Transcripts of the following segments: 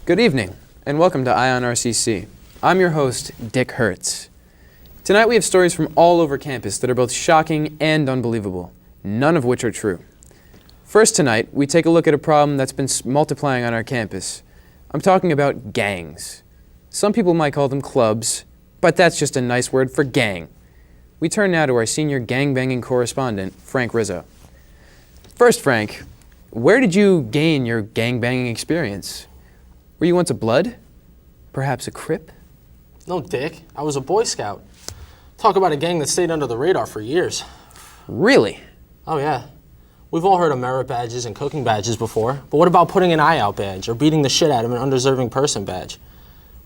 Good evening, and welcome to Ion RCC. I'm your host, Dick Hertz. Tonight we have stories from all over campus that are both shocking and unbelievable, none of which are true. First tonight, we take a look at a problem that's been multiplying on our campus. I'm talking about gangs. Some people might call them clubs, but that's just a nice word for gang. We turn now to our senior gangbanging correspondent, Frank Rizzo. First, Frank, where did you gain your gangbanging experience? Were you once a Blood? Perhaps a Crip? No, Dick. I was a Boy Scout. Talk about a gang that stayed under the radar for years. Really? Oh, yeah. We've all heard of merit badges and cooking badges before, but what about putting an eye out badge or beating the shit out of an undeserving person badge?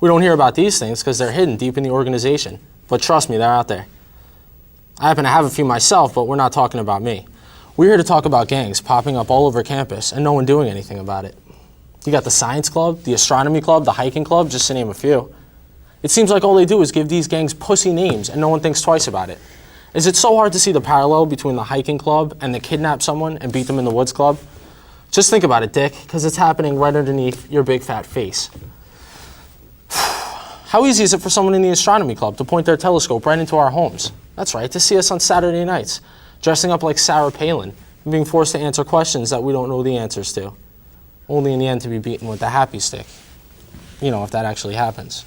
We don't hear about these things because they're hidden deep in the organization, but trust me, they're out there. I happen to have a few myself, but we're not talking about me. We're here to talk about gangs popping up all over campus and no one doing anything about it. You got the science club, the astronomy club, the hiking club, just to name a few. It seems like all they do is give these gangs pussy names and no one thinks twice about it. Is it so hard to see the parallel between the hiking club and the kidnap someone and beat them in the woods club? Just think about it, Dick, because it's happening right underneath your big fat face. How easy is it for someone in the astronomy club to point their telescope right into our homes? That's right, to see us on Saturday nights, dressing up like Sarah Palin and being forced to answer questions that we don't know the answers to. Only in the end to be beaten with the happy stick. You know, if that actually happens.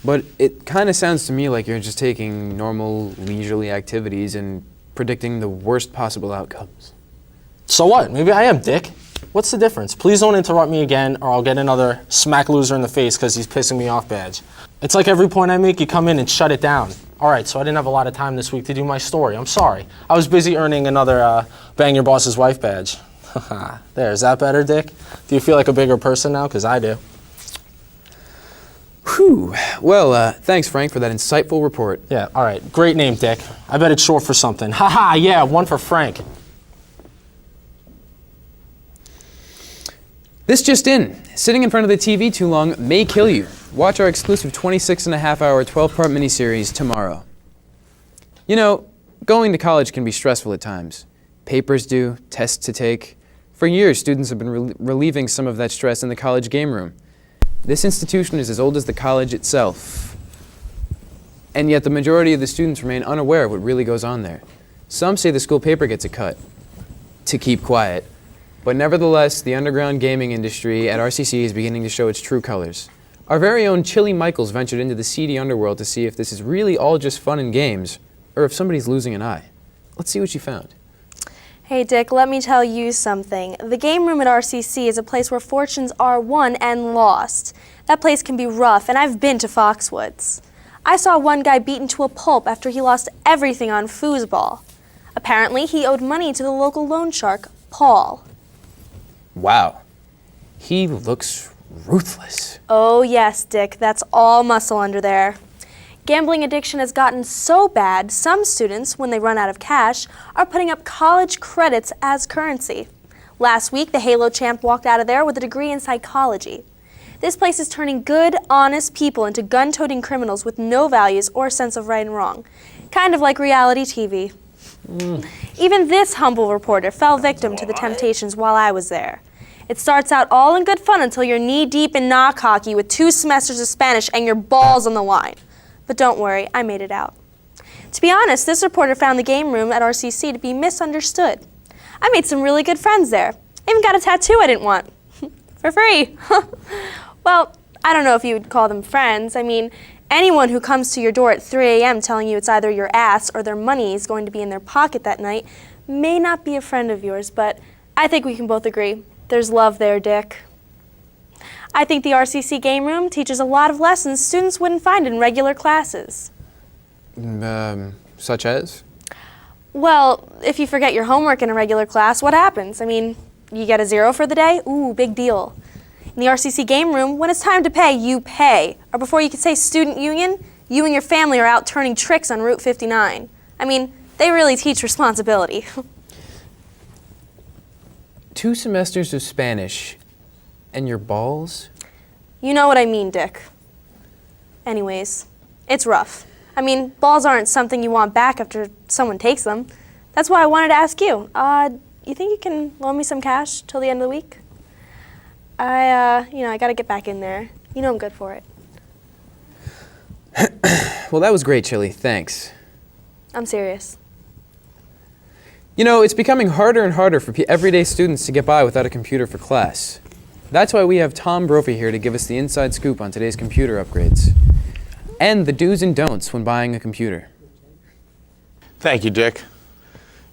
But it kind of sounds to me like you're just taking normal, leisurely activities and predicting the worst possible outcomes. So what? Maybe I am, Dick. What's the difference? Please don't interrupt me again or I'll get another smack loser in the face because he's pissing me off badge. It's like every point I make, you come in and shut it down. All right, so I didn't have a lot of time this week to do my story. I'm sorry. I was busy earning another bang your boss's wife badge. There, is that better, Dick? Do you feel like a bigger person now? Because I do. Whew. Well, thanks, Frank, for that insightful report. Yeah, all right. Great name, Dick. I bet it's short for something. Haha, yeah, one for Frank. This just in. Sitting in front of the TV too long may kill you. Watch our exclusive 26.5-hour, 12-part miniseries tomorrow. You know, going to college can be stressful at times. Papers due, tests to take. For years, students have been relieving some of that stress in the college game room. This institution is as old as the college itself. And yet the majority of the students remain unaware of what really goes on there. Some say the school paper gets a cut to keep quiet. But nevertheless, the underground gaming industry at RCC is beginning to show its true colors. Our very own Chili Michaels ventured into the seedy underworld to see if this is really all just fun and games, or if somebody's losing an eye. Let's see what she found. Hey Dick, let me tell you something. The game room at RCC is a place where fortunes are won and lost. That place can be rough, and I've been to Foxwoods. I saw one guy beaten to a pulp after he lost everything on foosball. Apparently, he owed money to the local loan shark, Paul. Wow. He looks ruthless. Oh yes, Dick, that's all muscle under there. Gambling addiction has gotten so bad, some students, when they run out of cash, are putting up college credits as currency. Last week, the Halo champ walked out of there with a degree in psychology. This place is turning good, honest people into gun-toting criminals with no values or sense of right and wrong. Kind of like reality TV. Even this humble reporter fell victim to the temptations while I was there. It starts out all in good fun until you're knee-deep in knock hockey with 2 semesters of Spanish and your balls on the line. But don't worry, I made it out. To be honest, this reporter found the game room at RCC to be misunderstood. I made some really good friends there. I even got a tattoo I didn't want. For free. Well, I don't know if you would call them friends. I mean, anyone who comes to your door at 3 a.m. telling you it's either your ass or their money is going to be in their pocket that night may not be a friend of yours, but I think we can both agree. There's love there, Dick. I think the RCC game room teaches a lot of lessons students wouldn't find in regular classes. Such as? Well, if you forget your homework in a regular class, what happens? I mean, you get a 0 for the day? Ooh, big deal. In the RCC game room, when it's time to pay, you pay. Or before you can say student union, you and your family are out turning tricks on Route 59. I mean, they really teach responsibility. 2 semesters of Spanish, and your balls? You know what I mean, Dick. Anyways, it's rough. I mean, balls aren't something you want back after someone takes them. That's why I wanted to ask you, you think you can loan me some cash till the end of the week? I gotta get back in there. You know I'm good for it. Well, that was great, Chili. Thanks. I'm serious. You know, it's becoming harder and harder for everyday students to get by without a computer for class. That's why we have Tom Brophy here to give us the inside scoop on today's computer upgrades and the do's and don'ts when buying a computer. Thank you, Dick.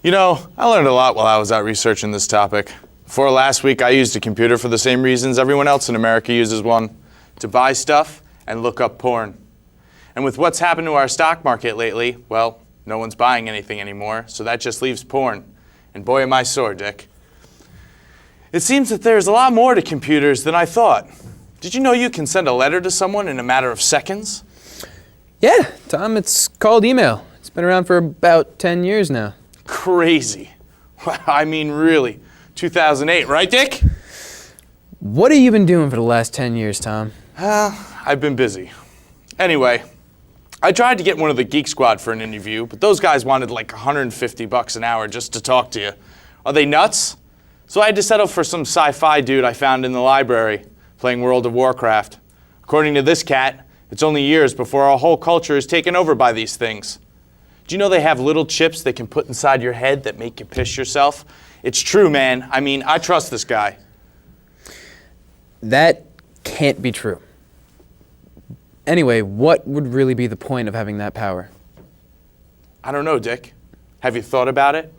You know, I learned a lot while I was out researching this topic. Before last week, I used a computer for the same reasons everyone else in America uses one: to buy stuff and look up porn. And with what's happened to our stock market lately, well, no one's buying anything anymore, so that just leaves porn. And boy, am I sore, Dick. It seems that there's a lot more to computers than I thought. Did you know you can send a letter to someone in a matter of seconds? Yeah, Tom, it's called email. It's been around for about 10 years now. Crazy. I mean, really. 2008, right, Dick? What have you been doing for the last 10 years, Tom? I've been busy. Anyway, I tried to get one of the Geek Squad for an interview, but those guys wanted like $150 an hour just to talk to you. Are they nuts? So I had to settle for some sci-fi dude I found in the library, playing World of Warcraft. According to this cat, it's only years before our whole culture is taken over by these things. Do you know they have little chips they can put inside your head that make you piss yourself? It's true, man. I mean, I trust this guy. That can't be true. Anyway, what would really be the point of having that power? I don't know, Dick. Have you thought about it?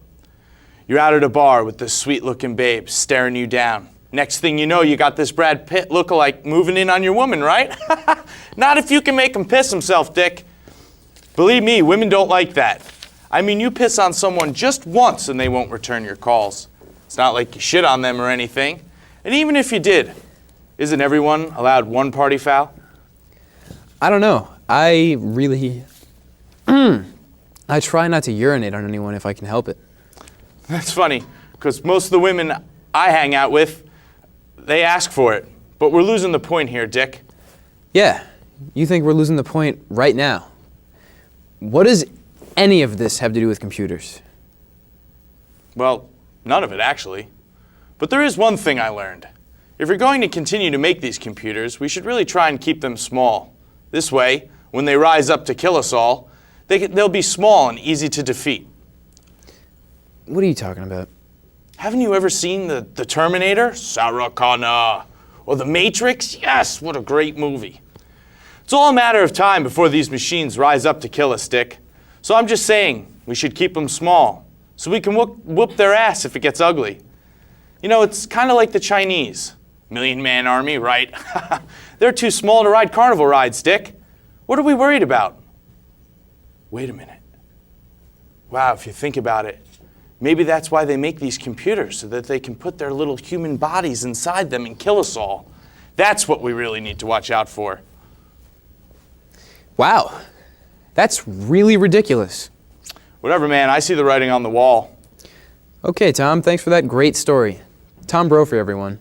You're out at a bar with this sweet-looking babe staring you down. Next thing you know, you got this Brad Pitt lookalike moving in on your woman, right? Not if you can make him piss himself, Dick. Believe me, women don't like that. I mean, you piss on someone just once and they won't return your calls. It's not like you shit on them or anything. And even if you did, isn't everyone allowed one party foul? I don't know. I try not to urinate on anyone if I can help it. That's funny, because most of the women I hang out with, they ask for it. But we're losing the point here, Dick. Yeah, you think we're losing the point right now. What does any of this have to do with computers? Well, none of it, actually. But there is one thing I learned. If you're going to continue to make these computers, we should really try and keep them small. This way, when they rise up to kill us all, they'll be small and easy to defeat. What are you talking about? Haven't you ever seen the Terminator? Sarah Connor. Or The Matrix? Yes, what a great movie. It's all a matter of time before these machines rise up to kill us, Dick. So I'm just saying, we should keep them small, so we can whoop their ass if it gets ugly. You know, it's kind of like the Chinese. Million-man army, right? They're too small to ride carnival rides, Dick. What are we worried about? Wait a minute. Wow, if you think about it, maybe that's why they make these computers, so that they can put their little human bodies inside them and kill us all. That's what we really need to watch out for. Wow, that's really ridiculous. Whatever, man, I see the writing on the wall. Okay, Tom, thanks for that great story. Tom Brophy, everyone.